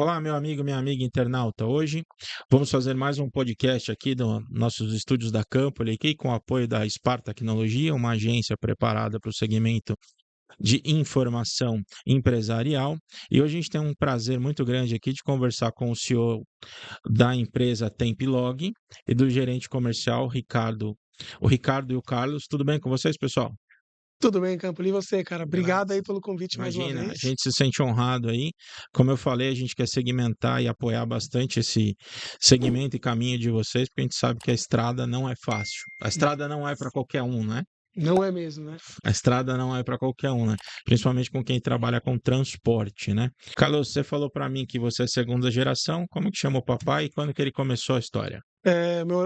Olá, meu amigo, minha amiga internauta. Hoje vamos fazer mais um podcast aqui dos nossos estúdios da Campoli, aqui com o apoio da Spar Tecnologia, uma agência preparada para o segmento de informação empresarial. E hoje a gente tem um prazer muito grande aqui de conversar com o CEO da empresa Tempilog e do gerente comercial Ricardo. O Ricardo e o Carlos, tudo bem com vocês, pessoal? Tudo bem, Campo? E você, cara? Obrigado aí Graças. pelo convite mais uma Imagina, a vez. gente se sente honrado aí. Como eu falei, a gente quer segmentar e apoiar bastante esse segmento e caminho de vocês, porque a gente sabe que a estrada não é fácil. A estrada não é para qualquer um, né? Não é mesmo, né? A estrada não é para qualquer um, né? Principalmente com quem trabalha com transporte, né? Carlos, você falou para mim que você é segunda geração. Como que chama o papai e quando que ele começou a história?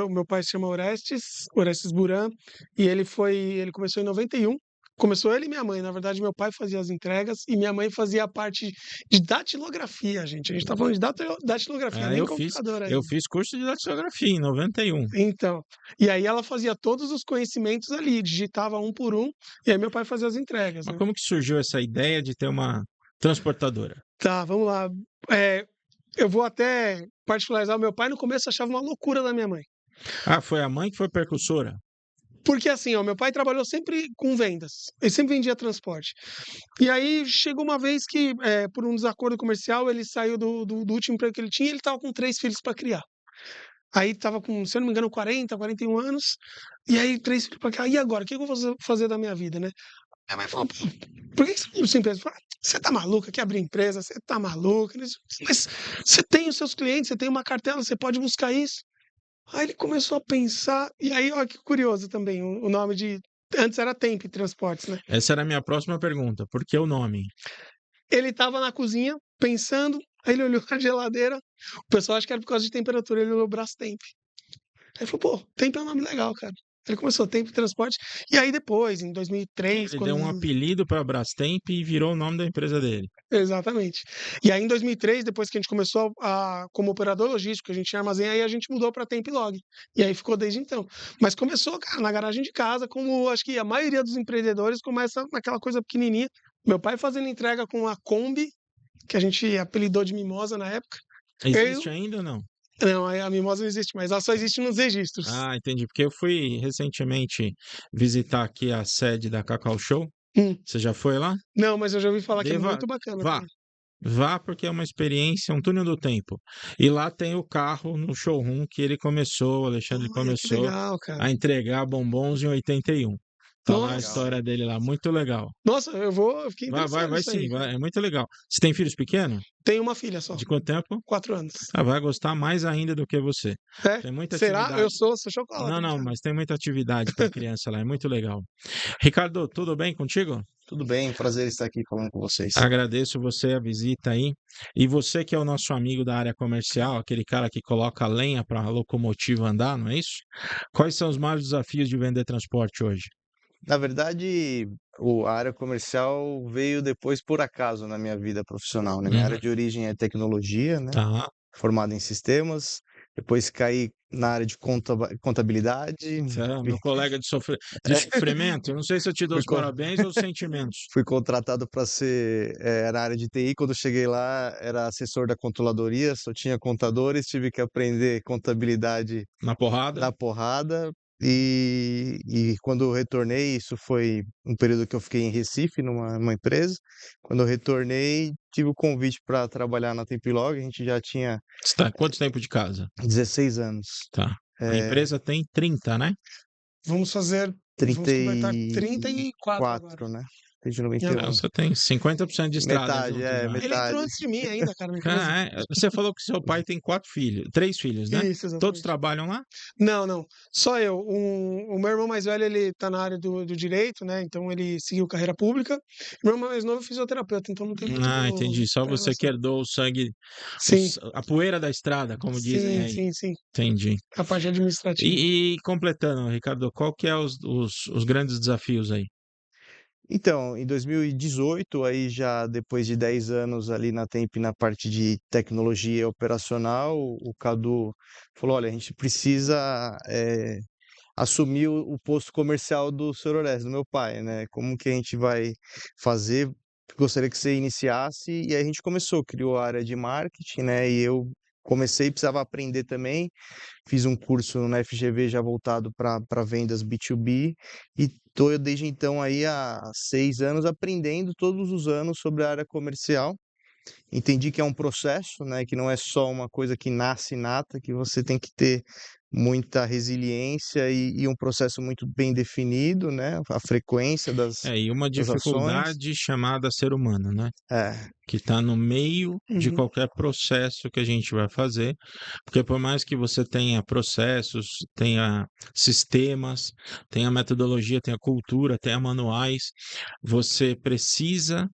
Meu pai se chama Orestes Buran, e ele começou em 91. Começou ele e minha mãe. Na verdade, meu pai fazia as entregas e minha mãe fazia a parte de datilografia, gente. A gente tá falando de datilografia, É, nem eu fiz, computador eu ainda. fiz curso de datilografia em 91. Então, e aí ela fazia todos os conhecimentos ali, digitava um por um, e aí meu pai fazia as entregas, Mas né? como que surgiu essa ideia de ter uma transportadora? Tá, vamos lá. É, eu vou até particularizar. O meu pai no começo achava uma loucura da minha mãe. Ah, foi a mãe que foi percussora? Porque assim, ó, meu pai trabalhou sempre com vendas, ele sempre vendia transporte. E aí chegou uma vez que, por um desacordo comercial, ele saiu do último emprego que ele tinha, e ele estava com 3 filhos para criar. Aí estava com, se eu não me engano, 41 anos, e aí 3 filhos para criar. E agora? O que eu vou fazer da minha vida, né? Minha mãe falou: "Pô, por que você não abre sua empresa?" Eu falei: "Você tá maluca? Quer abrir empresa? Você tá maluca? Mas você tem os seus clientes, você tem uma cartela, você pode buscar isso." Aí ele começou a pensar, e aí, olha que curioso também, o nome de. Antes era Temp Transportes, né? Essa era a minha próxima pergunta. Por que o nome? Ele estava na cozinha pensando, aí ele olhou na geladeira, o pessoal acha que era por causa de temperatura, ele olhou o Brastemp. Aí ele falou: pô, Temp é um nome legal, cara. Ele começou Temp Transporte, e aí depois, em 2003, Ele deu quando. um apelido para a Brastemp e virou o nome da empresa dele. Exatamente. E aí, em 2003, depois que a gente começou como operador logístico, a gente tinha armazém, aí a gente mudou para Templog. E aí ficou desde então. Mas começou, cara, na garagem de casa, como acho que a maioria dos empreendedores começa naquela coisa pequenininha. Meu pai fazendo entrega com a Kombi, que a gente apelidou de Mimosa na época. Existe Eu, ainda ou não? não, a Mimosa não existe mais, ela só existe nos registros. Ah, entendi. Porque eu fui recentemente visitar aqui a sede da Cacau Show. Hum, Você já foi lá? não, mas eu já ouvi falar que é Deva... muito bacana, Vá. cara. Vá porque é uma experiência, um túnel do tempo. E lá tem o carro no showroom que ele começou, o Alexandre Olha, que começou legal, cara. a entregar bombons em 81. Tá lá a Nossa, história dele lá, muito legal. nossa, eu fiquei interessado Vai nisso aí, sim, cara. é muito legal. Você tem filhos pequenos? Tenho uma filha só, De quanto tempo? 4 anos. Ah, vai gostar mais ainda do que você. É? Tem muita Será? Eu atividade. sou Não, chocolate, não, cara. mas tem muita atividade para criança lá, é muito legal. Ricardo, tudo bem contigo? Tudo bem, prazer estar aqui falando com vocês. Agradeço você a visita aí. E você que é o nosso amigo da área comercial, aquele cara que coloca a lenha para a locomotiva andar, não é isso? Quais são os maiores desafios de vender transporte hoje? Na verdade, a área comercial veio depois por acaso na minha vida profissional, né? Minha área Uhum. de origem é tecnologia, né? Tá. Formado em sistemas. Depois caí na área de contabilidade. Você é meu colega de sofrimento. Eu não sei se eu te dou Fui, os con- parabéns ou os sentimentos. fui contratado para ser na área de TI. Quando cheguei lá, era assessor da controladoria, só tinha contadores, tive que aprender contabilidade Na porrada? na porrada. E quando eu retornei, isso foi um período que eu fiquei em Recife, numa empresa. Quando eu retornei, tive o convite para trabalhar na Tempilog. A gente já tinha Você tá quanto tempo de casa? 16 anos. Tá. A É, empresa tem 30, né? Vamos completar 34 agora, 34, né? Desde em Então 91. agosto. você tem 50% de estrada Metade, junto já. Ele entrou metade. antes de mim ainda, cara, na empresa. Cara, você falou que seu pai tem 4 filhos, 3 filhos, né? Isso, Todos exatamente. trabalham lá? Não, não, só eu. O meu irmão mais velho, ele tá na área do direito, né, então ele seguiu carreira pública. Meu irmão mais novo é fisioterapeuta, então não tem muito Ah, entendi. Só você que relação. herdou o sangue, Sim, a poeira da estrada, como dizem sim, aí. sim, sim, Entendi. a parte administrativa. E completando, Ricardo, qual que é os grandes desafios aí? Então, em 2018, aí já depois de 10 anos ali na Temp na parte de tecnologia operacional, o Cadu falou: olha, a gente precisa assumir o posto comercial do Sr. Orestes, do meu pai, né? Como que a gente vai fazer? gostaria que você iniciasse, e aí a gente criou a área de marketing, né? E eu comecei, precisava aprender também, fiz um curso na FGV já voltado para vendas B2B, e estou desde então aí há 6 anos aprendendo todos os anos sobre a área comercial. Entendi que é um processo, né? Que não é só uma coisa que nasce nata, que você tem que ter muita resiliência e um processo muito bem definido, né? A frequência E uma das ações. dificuldade chamada ser humano, né? É, Que está no meio de Uhum. qualquer processo que a gente vai fazer, porque por mais que você tenha processos, tenha sistemas, tenha metodologia, tenha cultura, tenha manuais, você precisa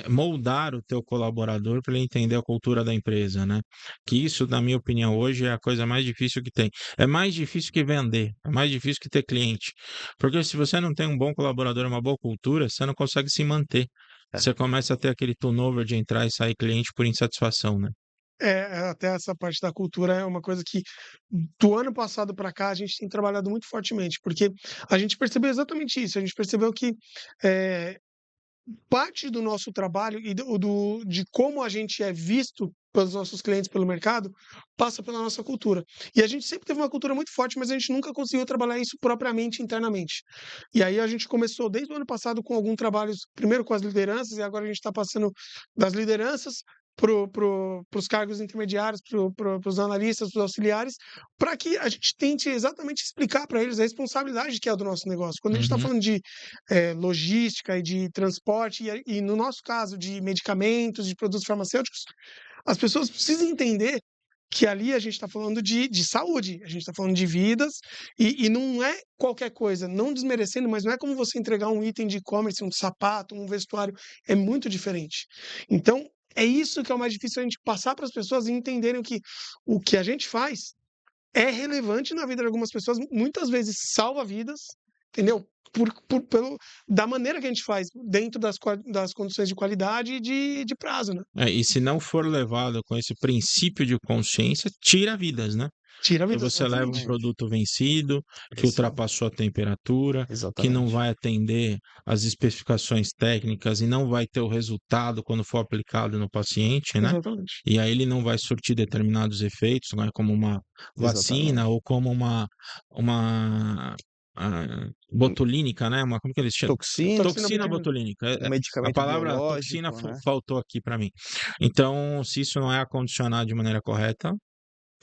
moldar o teu colaborador para ele entender a cultura da empresa, né? Que isso, na minha opinião, hoje é a coisa mais difícil que tem. É mais difícil que vender, é mais difícil que ter cliente, porque se você não tem um bom colaborador, uma boa cultura, você não consegue se manter. é. Você começa a ter aquele turnover de entrar e sair cliente por insatisfação, né? Até essa parte da cultura é uma coisa que do ano passado para cá a gente tem trabalhado muito fortemente, porque a gente percebeu exatamente isso. A gente percebeu que eh, parte do nosso trabalho e de como a gente é visto pelos nossos clientes, pelo mercado, passa pela nossa cultura. E a gente sempre teve uma cultura muito forte, mas a gente nunca conseguiu trabalhar isso propriamente internamente. E aí a gente começou desde o ano passado com alguns trabalhos, primeiro com as lideranças, e agora a gente está passando das lideranças para os cargos intermediários, para os analistas, para os auxiliares, para que a gente tente exatamente explicar para eles a responsabilidade que é do nosso negócio. Quando a gente está Uhum. falando de logística e de transporte, e no nosso caso de medicamentos, de produtos farmacêuticos, as pessoas precisam entender que ali a gente está falando de saúde, a gente está falando de vidas, e não é qualquer coisa, não desmerecendo, mas não é como você entregar um item de e-commerce, um sapato, um vestuário, é muito diferente. Então, é isso que é o mais difícil, a gente passar para as pessoas e entenderem que o que a gente faz é relevante na vida de algumas pessoas, muitas vezes salva vidas, entendeu? Da maneira que a gente faz, dentro das condições de qualidade e de prazo, né? E se não for levado com esse princípio de consciência, tira vidas, né? Tira Porque vidas, você leva um exatamente. Exatamente. produto vencido, que Esse é ultrapassou a temperatura, que não exatamente. vai atender às especificações técnicas e não vai ter o resultado quando for aplicado no paciente, né? Exatamente. E aí ele não vai surtir determinados efeitos, não é como uma vacina Exatamente. ou como uma botulínica, né? Como que eles chamam? Toxina, Toxina Toxina botulínica. botulínica. um A medicamento palavra toxina biológico, né? faltou aqui para mim. Então, se isso não é acondicionado de maneira correta,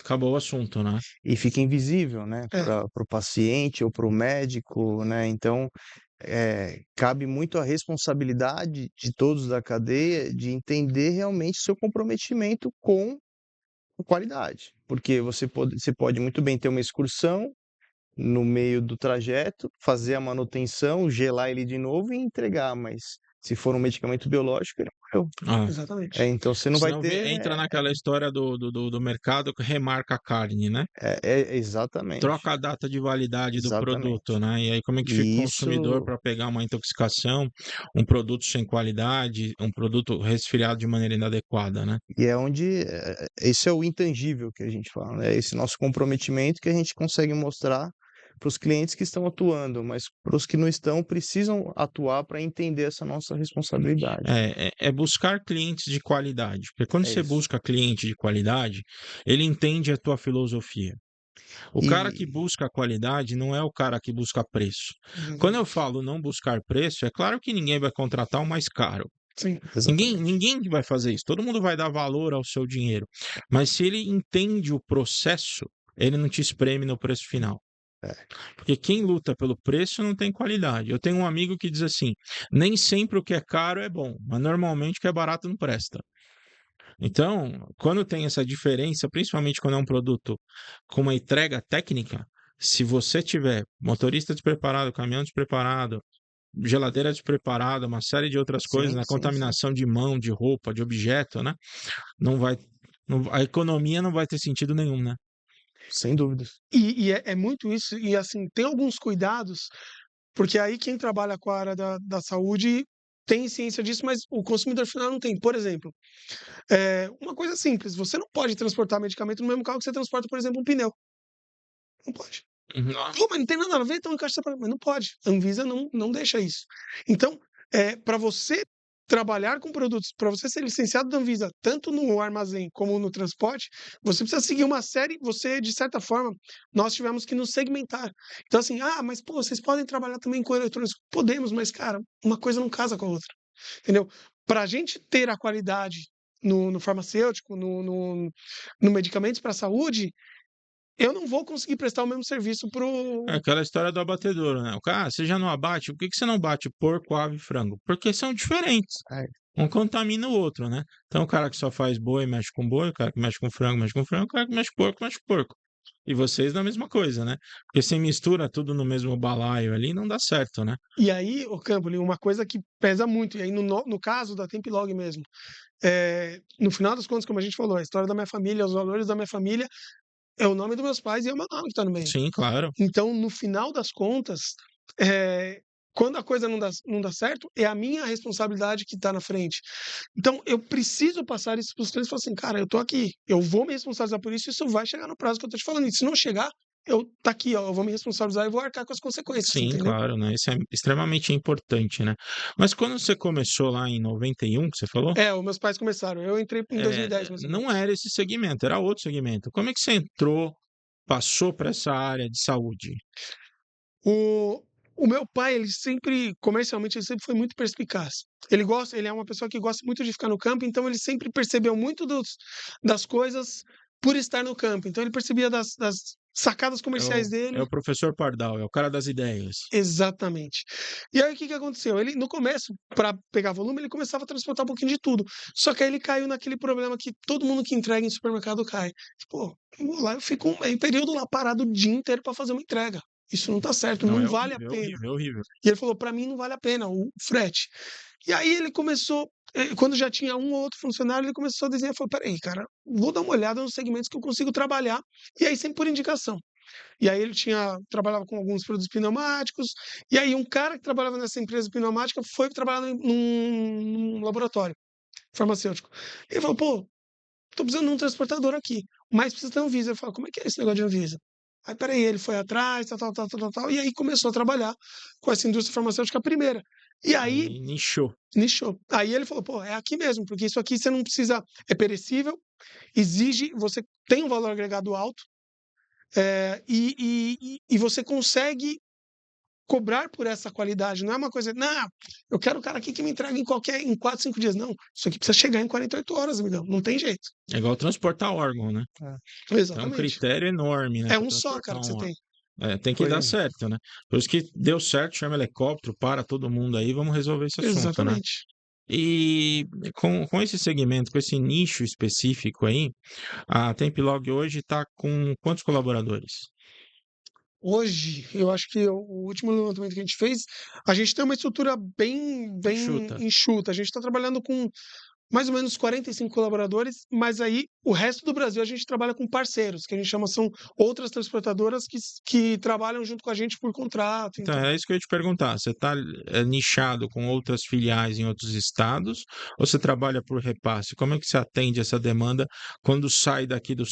acabou o assunto, né? E fica invisível, né, É, para o paciente ou para o médico, né? Então, cabe muito a responsabilidade de todos da cadeia de entender realmente seu comprometimento com a qualidade, porque você pode muito bem ter uma excursão no meio do trajeto, fazer a manutenção, gelar ele de novo e entregar, mas se for um medicamento biológico, ele morreu. Ah, exatamente. Então você não vai senão ter. entra naquela história do mercado que remarca a carne, né? Exatamente, Troca a data de validade do produto, exatamente. né? E aí como é que fica o E consumidor isso para pegar uma intoxicação, um produto sem qualidade, um produto resfriado de maneira inadequada, né? é onde esse é o intangível que a gente fala, né? Esse nosso comprometimento que a gente consegue mostrar para os clientes que estão atuando, mas para os que não estão, precisam atuar para entender essa nossa responsabilidade. É buscar clientes de qualidade, porque quando É você isso. busca cliente de qualidade, ele entende a tua filosofia. O cara que E busca qualidade não é o cara que busca preço. Quando eu Exatamente. falo não buscar preço, é claro que ninguém vai contratar o mais caro. Sim, exatamente, Ninguém vai fazer isso. Todo mundo vai dar valor ao seu dinheiro. Mas se ele entende o processo, ele não te espreme no preço final. é, Porque quem luta pelo preço não tem qualidade. Eu tenho um amigo que diz assim: nem sempre o que é caro é bom, mas normalmente o que é barato não presta. Então, quando tem essa diferença, principalmente quando é um produto com uma entrega técnica, se você tiver motorista despreparado, caminhão despreparado, geladeira despreparada, uma série de outras coisas, sim, né? sim, sim, Contaminação de mão, de roupa, de objeto, né? Não vai, a economia não vai ter sentido nenhum, né? sem dúvidas. e é muito isso, e assim, tem alguns cuidados, porque aí quem trabalha com a área da saúde tem ciência disso, mas o consumidor final não tem. Por exemplo, uma coisa simples, você não pode transportar medicamento no mesmo carro que você transporta, por exemplo, um pneu. Não pode. Uhum. Pô, mas não tem nada a ver, então encaixa separado. Mas não pode. A Anvisa não deixa isso. Então, para você trabalhar com produtos, para você ser licenciado da Anvisa, tanto no armazém como no transporte, você precisa seguir uma série, você, de certa forma, nós tivemos que nos segmentar. Então, assim, mas pô, vocês podem trabalhar também com eletrônicos? Podemos, mas, cara, uma coisa não casa com a outra, entendeu? Para a gente ter a qualidade no farmacêutico, no medicamentos para a saúde, eu não vou conseguir prestar o mesmo serviço É pro. aquela história do abatedouro, né? O cara, você já não abate, por que que você não bate porco, ave e frango? Porque são diferentes. É, Um contamina o outro, né? Então o cara que só faz boi mexe com boi, o cara que mexe com frango, o cara que mexe com porco. E vocês da mesma coisa, né? Porque se mistura tudo no mesmo balaio ali, não dá certo, né? E aí, o Campo, uma coisa que pesa muito, e aí no caso da Templog mesmo, no final das contas, como a gente falou, a história da minha família, os valores da minha família, é o nome dos meus pais e é o meu nome que está no meio. Sim, claro. Então, no final das contas, quando a coisa não dá certo, é a minha responsabilidade que está na frente. Então, eu preciso passar isso para os clientes e falar assim, cara, eu tô aqui, eu vou me responsabilizar por isso, isso vai chegar no prazo que eu tô te falando. E se não chegar, tá aqui, ó, eu vou me responsabilizar e vou arcar com as consequências, Sim, entendeu? claro, né? Isso é extremamente importante, né? Mas quando você começou lá em 91, que você falou? Os meus pais começaram, eu entrei em 2010, mais ou Não menos. era esse segmento, era outro segmento. Como é que você entrou, passou para essa área de saúde? O meu pai, ele sempre, comercialmente, ele sempre foi muito perspicaz. Ele é uma pessoa que gosta muito de ficar no campo, então ele sempre percebeu muito das coisas por estar no campo. Então ele percebia das sacadas É comerciais o, é dele. o professor Pardal, é o cara das ideias. Exatamente. E aí o que que aconteceu? Ele, no começo, para pegar volume, ele começava a transportar um pouquinho de tudo. Só que aí ele caiu naquele problema que todo mundo que entrega em supermercado cai. Pô, eu vou lá, eu fico um período lá parado o dia inteiro para fazer uma entrega. Isso não tá certo, Não, não é vale a horrível, é pena. horrível, é horrível. E ele falou: para mim não vale a pena o frete. E aí ele começou, quando já tinha um ou outro funcionário, ele começou a desenhar. Falou: peraí, cara, vou dar uma olhada nos segmentos que eu consigo trabalhar. E aí sempre por indicação. E aí ele trabalhava com alguns produtos pneumáticos. E aí um cara que trabalhava nessa empresa pneumática foi trabalhar num laboratório farmacêutico. Ele falou: pô, tô precisando de um transportador aqui, mas precisa ter um Anvisa. Eu falo: como é que é esse negócio de Anvisa? Aí, peraí, ele foi atrás, tal, e aí começou a trabalhar com essa indústria farmacêutica primeira. E aí, Aí nichou. nichou. Aí ele falou: pô, é aqui mesmo, porque isso aqui você não precisa, é perecível, você tem um valor agregado alto, e você consegue cobrar por essa qualidade. Não é uma coisa, não, eu quero o cara aqui que me entrega em 4, 5 dias. Não, isso aqui precisa chegar em 48 horas, amigão. Não tem jeito. É igual transportar órgão, né? Tem um Exatamente. critério enorme, né, É para um só, transportar cara, que um você órgão. tem. Tem que dar foi, certo, né? Por isso que deu certo, chama helicóptero, para todo mundo aí, vamos resolver esse assunto, né? Exatamente. E com esse segmento, com esse nicho específico aí, a Templog hoje está com quantos colaboradores? Hoje, eu acho que o último levantamento que a gente fez, a gente tem uma estrutura bem Chuta. enxuta. A gente está trabalhando com mais ou menos 45 colaboradores, mas aí o resto do Brasil a gente trabalha com parceiros, que a gente chama são outras transportadoras que trabalham junto com a gente por contrato. Então, Então, é isso que eu ia te perguntar. Você está nichado com outras filiais em outros estados ou você trabalha por repasse? Como é que você atende essa demanda quando sai daqui do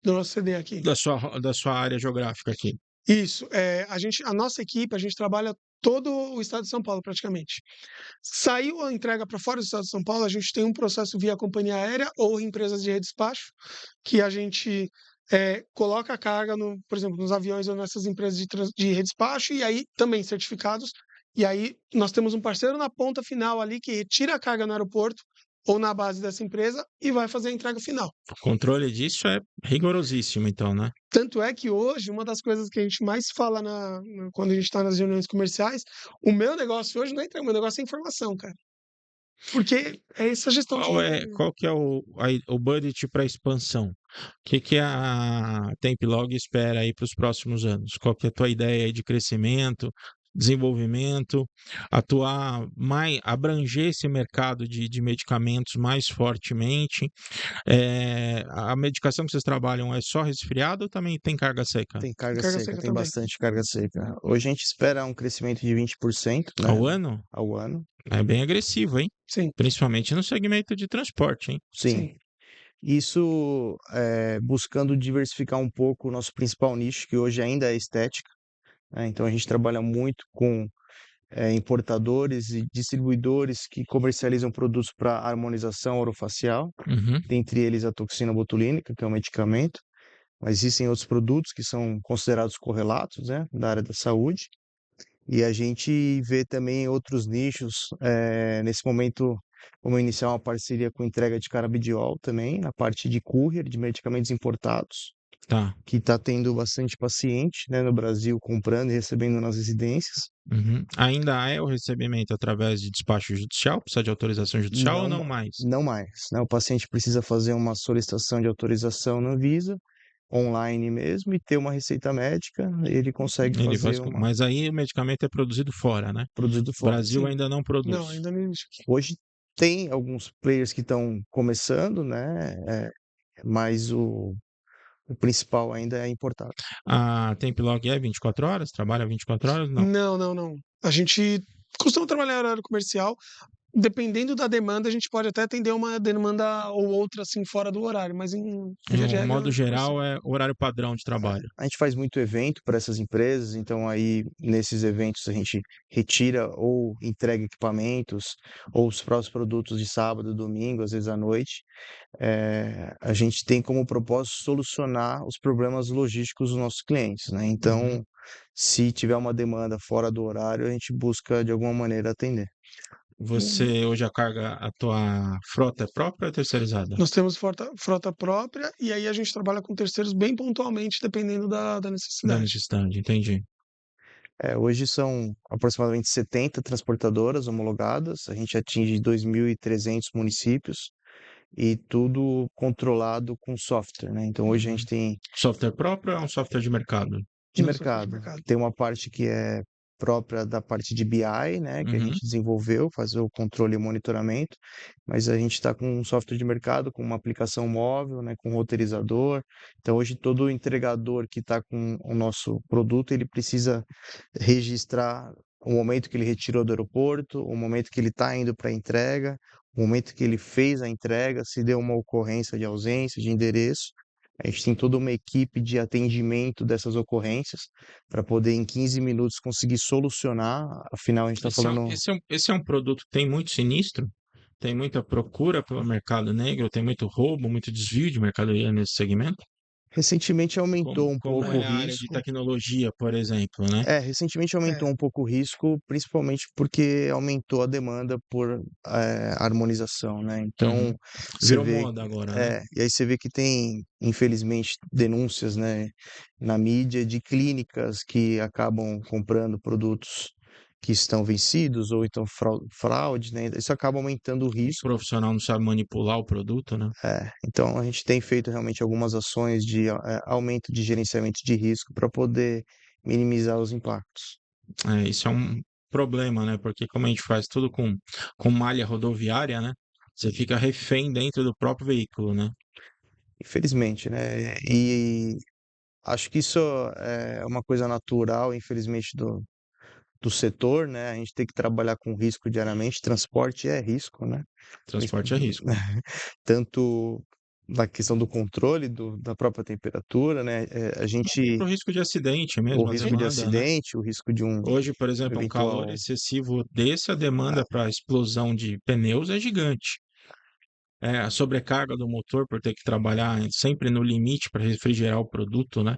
nosso CD aqui. da sua área geográfica aqui? Isso, a nossa equipe, a gente trabalha todo o estado de São Paulo praticamente. Saiu a entrega para fora do estado de São Paulo, a gente tem um processo via companhia aérea ou empresas de redespacho, que a gente coloca a carga, por exemplo, nos aviões ou nessas empresas de redespacho, e aí também certificados. E aí nós temos um parceiro na ponta final ali que retira a carga no aeroporto ou na base dessa empresa e vai fazer a entrega final. O controle disso é rigorosíssimo, então, né? Tanto é que hoje, uma das coisas que a gente mais fala quando a gente está nas reuniões comerciais, o meu negócio hoje não é entrega, o meu negócio é informação, cara. Porque é essa gestão Qual que é o budget para expansão? O que a Templog espera aí para os próximos anos? Qual que é a tua ideia aí de crescimento, desenvolvimento, abranger esse mercado de medicamentos mais fortemente? A medicação que vocês trabalham é só resfriado ou também tem carga seca? tem carga carga seca, seca tem também. bastante carga seca. Hoje a gente espera um crescimento de 20%, né, Ao ano? ao ano. É bem agressivo, hein? Sim, Principalmente no segmento de transporte, hein? Sim. sim. Isso buscando diversificar um pouco o nosso principal nicho, que hoje ainda é estética, né? Então a gente trabalha muito com importadores e distribuidores que comercializam produtos para harmonização orofacial, Uhum. dentre eles a toxina botulínica, que é um medicamento, mas existem outros produtos que são considerados correlatos, né, da área da saúde. E a gente vê também outros nichos. Nesse momento, vamos iniciar uma parceria com entrega de canabidiol também, na parte de courier, de medicamentos importados, Tá. que está tendo bastante paciente, né, no Brasil comprando e recebendo nas residências. Uhum. Ainda é o recebimento através de despacho judicial? Precisa de autorização judicial ou Não, não mais? não mais, né? O paciente precisa fazer uma solicitação de autorização na Anvisa, online mesmo, e ter uma receita médica, ele consegue Ele faz fazer uma Mas aí o medicamento é produzido fora, né? produzido O fora. Brasil Sim. ainda não Não, produz. ainda não existe. Hoje tem alguns players que estão começando, né? Mas o principal ainda é importado. A Templog é 24 horas? Trabalha 24 horas? Não. Não, não, não. A gente costuma trabalhar em horário comercial. Dependendo da demanda, a gente pode até atender uma demanda ou outra assim fora do horário, mas em via de No regra, modo 24/7. geral, é horário padrão de trabalho. A gente faz muito evento para essas empresas, então aí nesses eventos a gente retira ou entrega equipamentos ou os próprios produtos de sábado, domingo, às vezes à noite. A gente tem como propósito solucionar os problemas logísticos dos nossos clientes, né? Uhum. Então, se tiver uma demanda fora do horário, a gente busca de alguma maneira atender. Você hoje a tua frota é própria ou é terceirizada? Nós temos frota própria e aí a gente trabalha com terceiros bem pontualmente, dependendo da Da necessidade. necessidade, entendi. Hoje são aproximadamente 70 transportadoras homologadas, a gente atinge 2.300 municípios e tudo controlado com software, né? Então hoje a gente Uhum. tem Software próprio ou é um software de mercado? de No software de mercado, mercado. tem uma parte que é própria da parte de BI, né, que a Uhum. gente desenvolveu, fazer o controle e monitoramento, mas a gente está com um software de mercado, com uma aplicação móvel, né, com roteirizador. Então hoje todo entregador que está com o nosso produto, ele precisa registrar o momento que ele retirou do aeroporto, o momento que ele está indo para a entrega, o momento que ele fez a entrega, se deu uma ocorrência de ausência, de endereço. A gente tem toda uma equipe de atendimento dessas ocorrências para poder, em 15 minutos, conseguir solucionar. Afinal, a gente está falando. Esse é um produto que tem muito sinistro? Tem muita procura pelo mercado negro? Tem muito roubo, muito desvio de mercadoria nesse segmento? Recentemente aumentou um Como pouco o é a área de risco. tecnologia, por exemplo, né? Recentemente aumentou É, um pouco o risco, principalmente porque aumentou a demanda por harmonização, né? Uhum. Então, você Virou vê, moda agora, né? e aí você vê que tem, infelizmente, denúncias, né, na mídia de clínicas que acabam comprando produtos que estão vencidos ou então fraude, né? Isso acaba aumentando o O risco. profissional não sabe manipular o produto, né? Então, a gente tem feito realmente algumas ações de aumento de gerenciamento de risco para poder minimizar os impactos. Isso é um problema, né? Porque como a gente faz tudo com malha rodoviária, né? Você fica refém dentro do próprio veículo, né? Infelizmente, né? E acho que isso é uma coisa natural, infelizmente, do setor, né? A gente tem que trabalhar com risco diariamente. Transporte é risco, né? Transporte é risco. Tanto na questão do controle da própria temperatura, né? A E gente, para o risco de acidente o mesmo, a risco de demanda, né? acidente, o risco de um Hoje, por exemplo, um calor eventual. excessivo desse, a demanda para explosão de pneus é gigante. A sobrecarga do motor por ter que trabalhar sempre no limite para refrigerar o produto, né?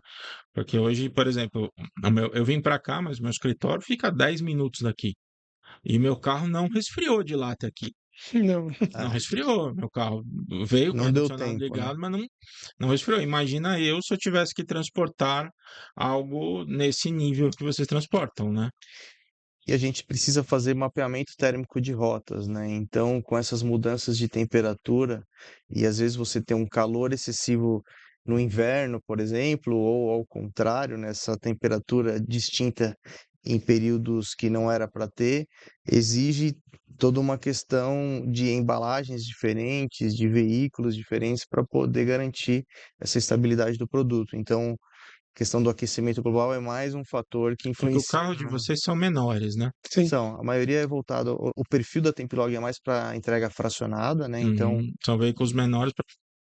Porque hoje, por exemplo, eu vim para cá, mas meu escritório fica a 10 minutos daqui. E meu carro não resfriou de lá até aqui. não. Não Ah, resfriou. Meu carro veio com o não deu ar-condicionado tempo, né? ligado, mas não resfriou. Imagina eu se eu tivesse que transportar algo nesse nível que vocês transportam, né? E a gente precisa fazer mapeamento térmico de rotas, né? Então, com essas mudanças de temperatura, e às vezes você tem um calor excessivo no inverno, por exemplo, ou ao contrário, nessa temperatura distinta em períodos que não era para ter, exige toda uma questão de embalagens diferentes, de veículos diferentes para poder garantir essa estabilidade do produto. Então, a questão do aquecimento global é mais um fator que Porque o influencia. carro de vocês são menores, né? Sim. A maioria é voltado, o perfil da Templog é mais para entrega fracionada, né? Então, Uhum. São veículos menores para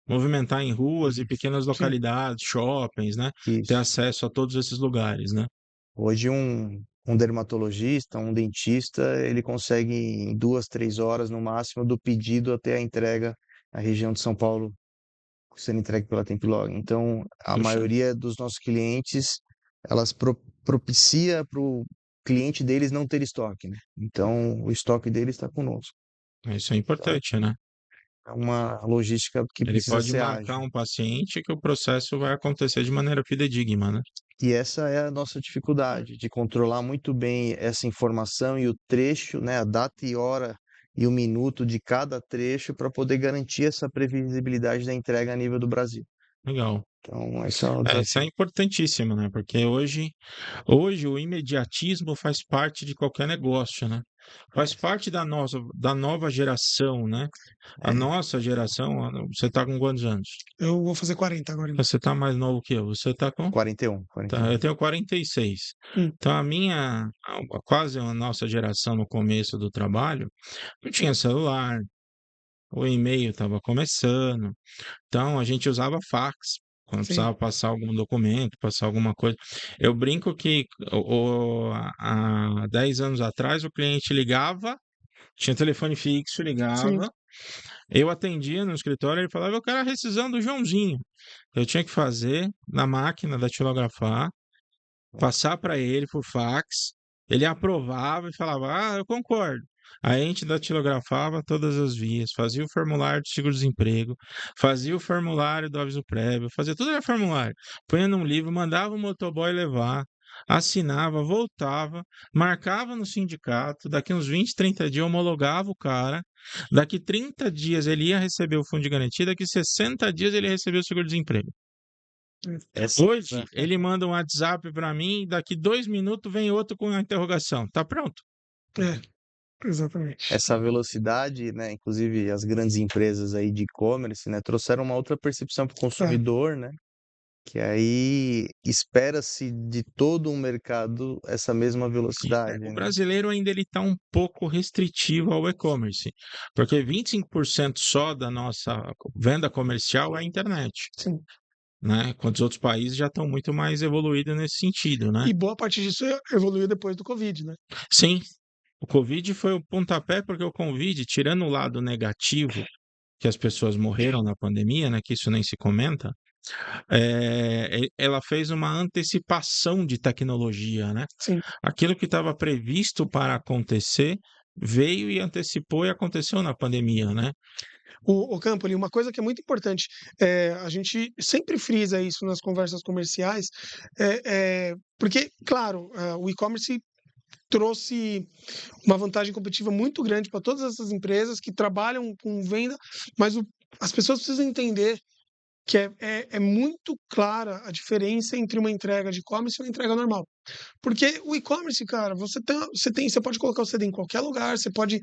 movimentar em ruas e pequenas Sim. localidades, shoppings, né? Ter isso. acesso a todos esses lugares, né? Hoje um um dermatologista, um dentista, ele consegue em 2, 3 horas no máximo do pedido até a entrega na região de São Paulo, sendo entregue pela Templog. Então, a Puxa, maioria dos nossos clientes, elas propicia para o cliente deles não ter estoque, né? Então, o estoque deles está conosco. isso é Então, importante, né? é uma logística que Ele precisa pode ser marcar ágil. um paciente que o processo vai acontecer de maneira fidedigna, né? E essa é a nossa dificuldade, de controlar muito bem essa informação e o trecho, né, a data e hora e o minuto de cada trecho para poder garantir essa previsibilidade da entrega a nível do Brasil. Legal. Então, esse é o Isso é desafio. importantíssimo, né? Porque hoje o imediatismo faz parte de qualquer negócio, né? Faz parte da nova geração, né? A É, nossa geração, você está com quantos anos? Eu vou fazer 40 agora. Você está mais novo que eu. Você está com? 41, Tá, eu 41. tenho 46. Hum, Então, quase a nossa geração no começo do trabalho, não tinha celular, o e-mail estava começando, então a gente usava fax. Quando sim, precisava passar algum documento, passar alguma coisa. Eu brinco que há 10 anos atrás o cliente ligava, tinha telefone fixo, sim. ligava, eu atendia no escritório, ele falava, eu quero a rescisão do Joãozinho. Eu tinha que fazer na máquina datilografar, passar para ele por fax, ele aprovava e falava, eu concordo. Aí a gente datilografava todas as vias, fazia o formulário de seguro-desemprego, fazia o formulário do aviso prévio, fazia tudo era formulário. Punha num livro, mandava o motoboy levar, assinava, voltava, marcava no sindicato, daqui uns 20, 30 dias homologava o cara, daqui 30 dias ele ia receber o fundo de garantia, daqui 60 dias ele ia receber o seguro-desemprego. Essa, Hoje, ele manda um WhatsApp para mim, daqui 2 minutos vem outro com a interrogação. Tá pronto. É, exatamente. essa velocidade, né, inclusive as grandes empresas aí de e-commerce, né, trouxeram uma outra percepção para o É, consumidor, né, que aí espera-se de todo um mercado essa mesma velocidade, O né? brasileiro ainda ele está um pouco restritivo ao e-commerce, porque 25% só da nossa venda comercial é a internet, sim. né? Enquanto os outros países já estão muito mais evoluídos nesse sentido, né? E boa parte disso evoluiu depois do Covid, né? Sim, o Covid foi o pontapé, porque o Covid, tirando o lado negativo, que as pessoas morreram na pandemia, né? Que isso nem se comenta. Ela fez uma antecipação de tecnologia, né? Sim. Aquilo que estava previsto para acontecer veio e antecipou e aconteceu na pandemia, né? O Campoli, uma coisa que é muito importante, a gente sempre frisa isso nas conversas comerciais, porque, claro, o e-commerce trouxe uma vantagem competitiva muito grande para todas essas empresas que trabalham com venda, mas as pessoas precisam entender que é muito clara a diferença entre uma entrega de e-commerce e uma entrega normal. Porque o e-commerce, cara, você pode colocar o CD em qualquer lugar, você pode.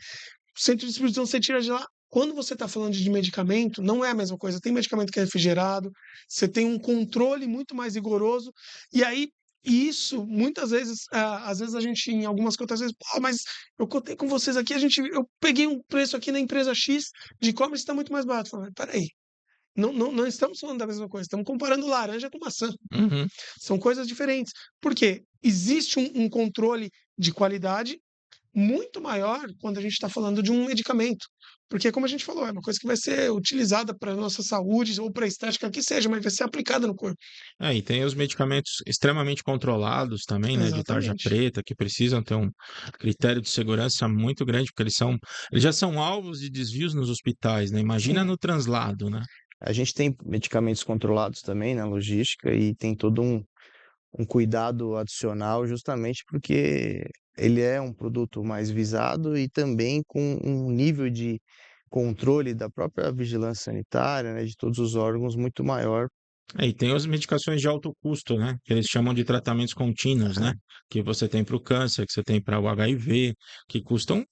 Centro de distribuição você tira de lá. Quando você está falando de medicamento, não é a mesma coisa. Tem medicamento que é refrigerado, você tem um controle muito mais rigoroso, e aí. E isso, muitas vezes, às vezes a gente, em algumas cotas, às vezes, mas eu cotei com vocês aqui, eu peguei um preço aqui na empresa X de e-commerce está muito mais barato. Eu falei, peraí, não estamos falando da mesma coisa, estamos comparando laranja com maçã. Uhum. São coisas diferentes. Por quê? Existe um controle de qualidade muito maior quando a gente está falando de um medicamento. Porque, como a gente falou, é uma coisa que vai ser utilizada para a nossa saúde ou para a estética que seja, mas vai ser aplicada no corpo. E tem os medicamentos extremamente controlados também, né, de tarja Exatamente. preta, que precisam ter um critério de segurança muito grande, porque eles já são alvos de desvios nos hospitais, né? Imagina Sim, no translado, né? A gente tem medicamentos controlados também na logística e tem todo um cuidado adicional justamente porque ele é um produto mais visado e também com um nível de controle da própria vigilância sanitária, né, de todos os órgãos muito maior. E tem as medicações de alto custo, né? Que eles chamam de tratamentos contínuos, né? Que você tem para o câncer, que você tem para o HIV, que custam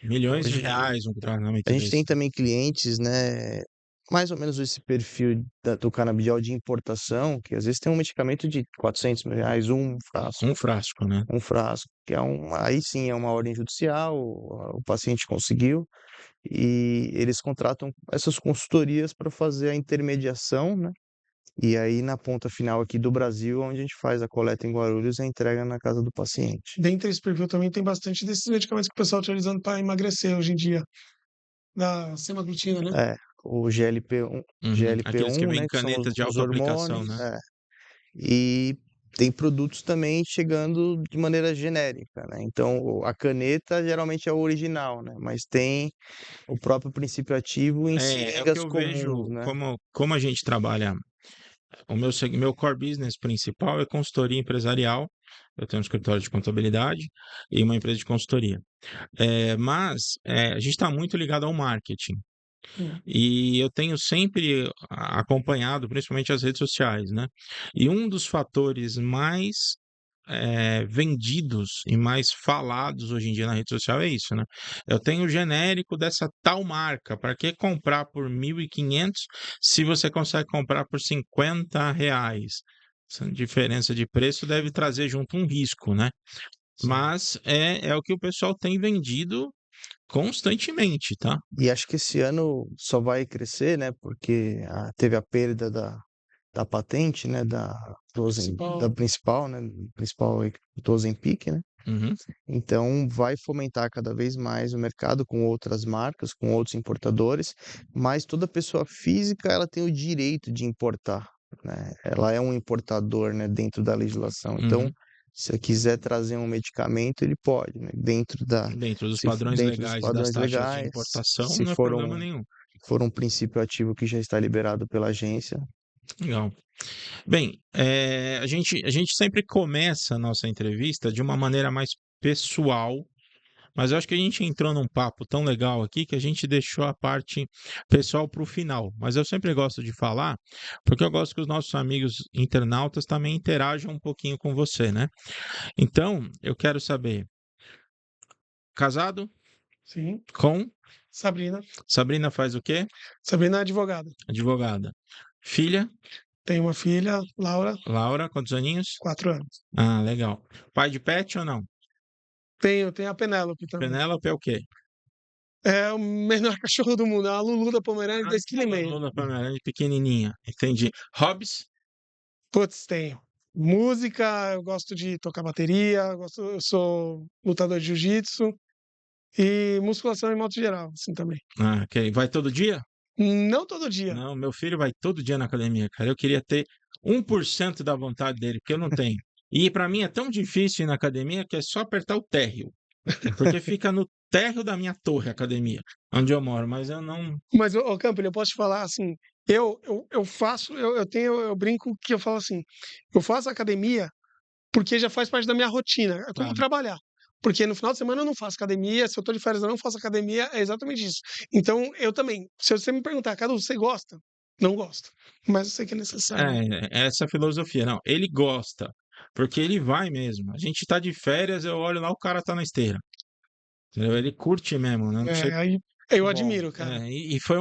milhões de Hoje reais um a tratamento gente tem desse. também clientes, né, mais ou menos esse perfil do canabidiol de importação, que às vezes tem um medicamento de R$ 400 mil, Um frasco, né? um frasco, que aí sim é uma ordem judicial, o paciente conseguiu, e eles contratam essas consultorias para fazer a intermediação, né, E aí, na ponta final aqui do Brasil, onde a gente faz a coleta em Guarulhos e a entrega na casa do paciente. Dentro desse perfil também tem bastante desses medicamentos que o pessoal está utilizando para emagrecer hoje em dia, da semaglutida, né? É, o GLP-1, Aqueles que GLP-1, vêm em né, que são canetas de os autoaplicação, hormônios, né? e tem produtos também chegando de maneira genérica, né? Então, a caneta geralmente é o original, né? Mas tem o próprio princípio ativo em É o que seringas eu comuns, vejo né? como a gente trabalha. Meu core business principal é consultoria empresarial. Eu tenho um escritório de contabilidade e uma empresa de consultoria. Mas a gente está muito ligado ao marketing. Hum. E eu tenho sempre acompanhado, principalmente as redes sociais, né? E um dos fatores mais vendidos e mais falados hoje em dia na rede social é isso, né? Eu tenho o genérico dessa tal marca. Para que comprar por 1.500 se você consegue comprar por R$ 50? Essa diferença de preço deve trazer junto um risco, né? Mas é o que o pessoal tem vendido constantemente, tá? E acho que esse ano só vai crescer, né? Porque teve a perda da patente, né? Da Principal. principal, né? Principal do Ozempic, né? Uhum. Então, vai fomentar cada vez mais o mercado com outras marcas, com outros importadores, mas toda pessoa física ela tem o direito de importar, né? Ela é um importador, né, dentro da legislação. Então, Uhum. se eu quiser trazer um medicamento, ele pode, né, Dentro dos padrões dentro dos legais e das padrões taxas de legais, importação, se não é problema nenhum. for um princípio ativo que já está liberado pela agência. Legal. Bem, a gente sempre começa a nossa entrevista de uma maneira mais pessoal, mas eu acho que a gente entrou num papo tão legal aqui que a gente deixou a parte pessoal para o final. Mas eu sempre gosto de falar, porque eu gosto que os nossos amigos internautas também interajam um pouquinho com você, né? Então, eu quero saber, casado Sim. com Sabrina. Sabrina faz o quê? Sabrina é advogada. Advogada. Filha, Tem uma filha, Laura, Laura, quantos aninhos? 4 anos. Ah, legal. Pai de pet ou não? Tenho a Penélope também. Penélope é o quê? É o menor cachorro do mundo, é uma Lulu da Pomerânia, 2,5 kg. Lula Pomerânia pequenininha, entendi. Hobbies? Putz, tenho. Música, eu gosto de tocar bateria, eu sou lutador de jiu-jitsu e musculação em modo geral, assim também. Ah, ok. Vai todo dia? Não todo dia, Não, meu filho vai todo dia na academia, cara. Eu queria ter 1% da vontade dele, porque eu não tenho. E para mim é tão difícil ir na academia que é só apertar o térreo, porque fica no térreo da minha torre a academia, onde eu moro, mas eu não. mas, ô Campbell, eu posso te falar assim, eu faço, eu brinco que eu falo assim, eu faço academia porque já faz parte da minha rotina, é como Tá. trabalhar. Porque no final de semana eu não faço academia, se eu tô de férias eu não faço academia, é exatamente isso. Então, eu também, se você me perguntar, Cadu, você gosta? Não gosto, mas eu sei que é necessário. É essa filosofia. Não, ele gosta, porque ele vai mesmo. A gente tá de férias, eu olho lá, o cara tá na esteira. Entendeu? Ele curte mesmo, né? Não sei. Aí eu Bom, admiro, cara. E foi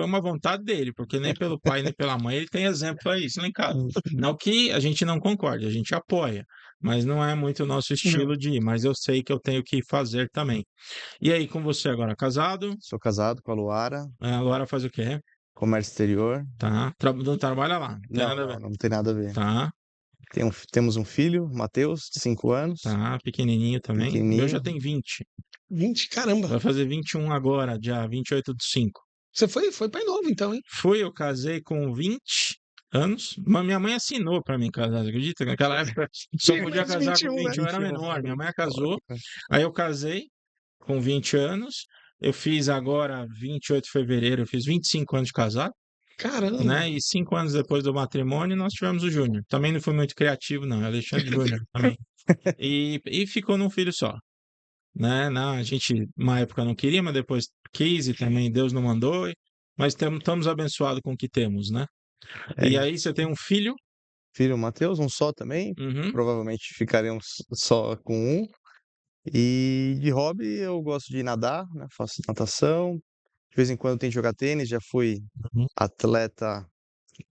uma vontade dele, porque nem pelo pai nem pela mãe ele tem exemplo a isso lá em casa. Não que a gente não concorde, a gente apoia, mas não é muito o nosso Não. estilo de ir, mas eu sei que eu tenho que fazer também. E aí, com você agora, casado? sou casado com a Luara, Agora faz o quê? comércio exterior. Tá? Não trabalha lá, não tem Não, nada a ver. não tem nada a ver. Tá, Temos um filho, Matheus, de 5 anos, tá, pequenininho também. O meu já pequenininho. tem 20. 20, caramba. Vai fazer 21 agora, dia 28/5. Você foi pai novo, então, hein? Eu casei com 20 anos, mas minha mãe assinou para mim casar, você acredita? Naquela época só Tinha podia mais de casar com 21, né? 20, eu era 21. menor, minha mãe casou, aí eu casei com 20 anos, eu fiz agora 28 de fevereiro, eu fiz 25 anos de casado, Caramba. né? E 5 anos depois do matrimônio nós tivemos o Júnior. Também não fui muito criativo, não, é Alexandre Júnior também. E ficou num filho só, né? Não, a gente, uma época não queria, mas depois quis e também Deus não mandou. Mas estamos abençoados com o que temos, né? É E isso. aí você tem um filho? Filho Matheus, um só também. Uhum. Provavelmente ficaremos só com um. E de hobby eu gosto de nadar, né? Faço natação. De vez em quando eu tenho que jogar tênis. Já fui Uhum. atleta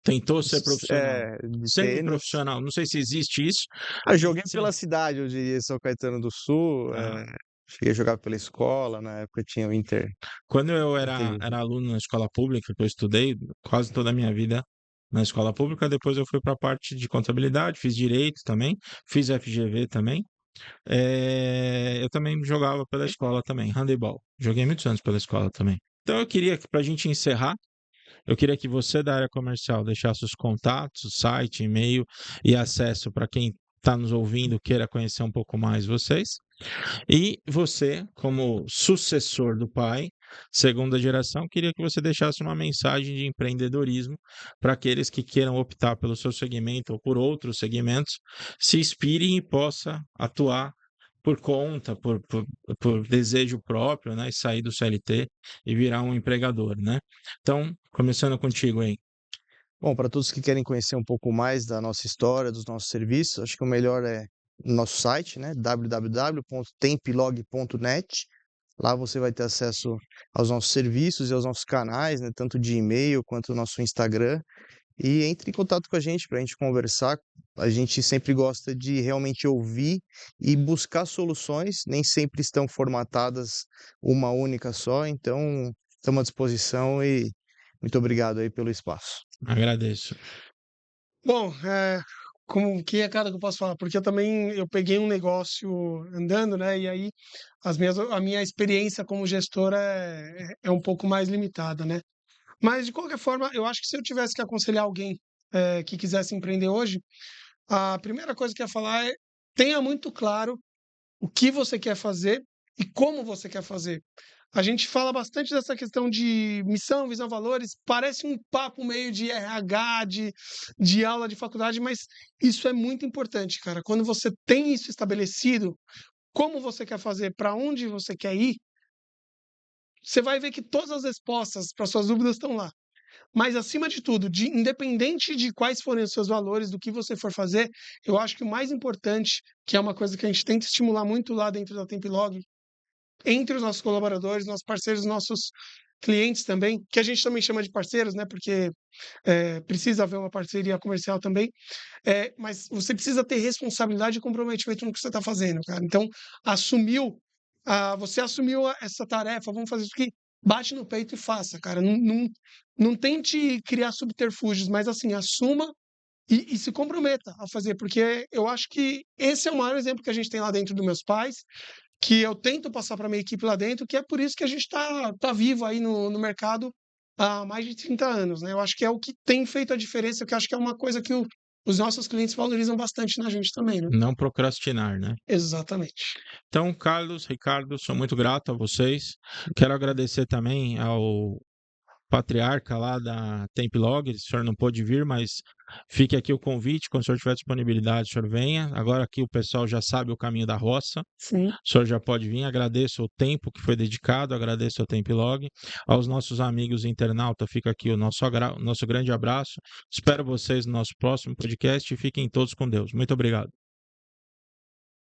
Tentou ser profissional. de tênis. Semi-profissional, não sei se existe isso. Eu joguei Sim. pela cidade, eu diria, São Caetano do Sul. Ah, Cheguei a jogar pela escola, na época tinha o quando eu era Inter. aluno na escola pública, que eu estudei quase toda a minha vida, na escola pública, depois eu fui para a parte de contabilidade, fiz direito também, fiz FGV também. Eu também jogava pela escola também, handebol. Joguei muitos anos pela escola também. Então eu queria que, para a gente encerrar, eu queria que você da área comercial deixasse os contatos, site, e-mail e acesso para quem está nos ouvindo, queira conhecer um pouco mais vocês. E você, como sucessor do pai, segunda geração, queria que você deixasse uma mensagem de empreendedorismo para aqueles que queiram optar pelo seu segmento ou por outros segmentos, se inspirem e possa atuar por conta, por desejo próprio, né? E sair do CLT e virar um empregador, né? Então, começando contigo aí. Bom, para todos que querem conhecer um pouco mais da nossa história, dos nossos serviços, acho que o melhor é o nosso site, né? www.templog.net. Lá você vai ter acesso aos nossos serviços e aos nossos canais, né? Tanto de e-mail quanto o nosso Instagram. E entre em contato com a gente para a gente conversar. A gente sempre gosta de realmente ouvir e buscar soluções, nem sempre estão formatadas uma única só. Então, estamos à disposição e muito obrigado aí pelo espaço. Agradeço. Bom, como que é cada que eu posso falar? Porque eu peguei um negócio andando, né? E aí a minha experiência como gestora é um pouco mais limitada, né? Mas de qualquer forma, eu acho que se eu tivesse que aconselhar alguém que quisesse empreender hoje, a primeira coisa que eu ia falar é tenha muito claro o que você quer fazer e como você quer fazer. A gente fala bastante dessa questão de missão, visão, valores. Parece um papo meio de RH, de aula de faculdade, mas isso é muito importante, cara. Quando você tem isso estabelecido, como você quer fazer, para onde você quer ir, você vai ver que todas as respostas para suas dúvidas estão lá. Mas, acima de tudo, independente de quais forem os seus valores, do que você for fazer, eu acho que o mais importante, que é uma coisa que a gente tenta estimular muito lá dentro da Templog, entre os nossos colaboradores, nossos parceiros, nossos clientes também, que a gente também chama de parceiros, né? Porque precisa haver uma parceria comercial também. Mas você precisa ter responsabilidade e comprometimento no que você está fazendo, cara. Então, você assumiu essa tarefa, vamos fazer isso aqui, bate no peito e faça, cara. Não tente criar subterfúgios, mas assim, assuma e se comprometa a fazer, porque eu acho que esse é o maior exemplo que a gente tem lá dentro dos meus pais, que eu tento passar para minha equipe lá dentro, que é por isso que a gente tá vivo aí no mercado há mais de 30 anos, né? Eu acho que é o que tem feito a diferença, que eu acho que é uma coisa que os nossos clientes valorizam bastante na gente também, né? Não procrastinar, né? Exatamente. Então, Carlos, Ricardo, sou muito grato a vocês. Quero agradecer também ao patriarca lá da Templog. O senhor não pôde vir, mas fique aqui o convite. Quando o senhor tiver disponibilidade, o senhor venha. Agora aqui o pessoal já sabe o caminho da roça. Sim. O senhor já pode vir. Agradeço o tempo que foi dedicado, agradeço ao Templog. Aos nossos amigos internautas, fica aqui o nosso grande abraço. Espero vocês no nosso próximo podcast e fiquem todos com Deus. Muito obrigado.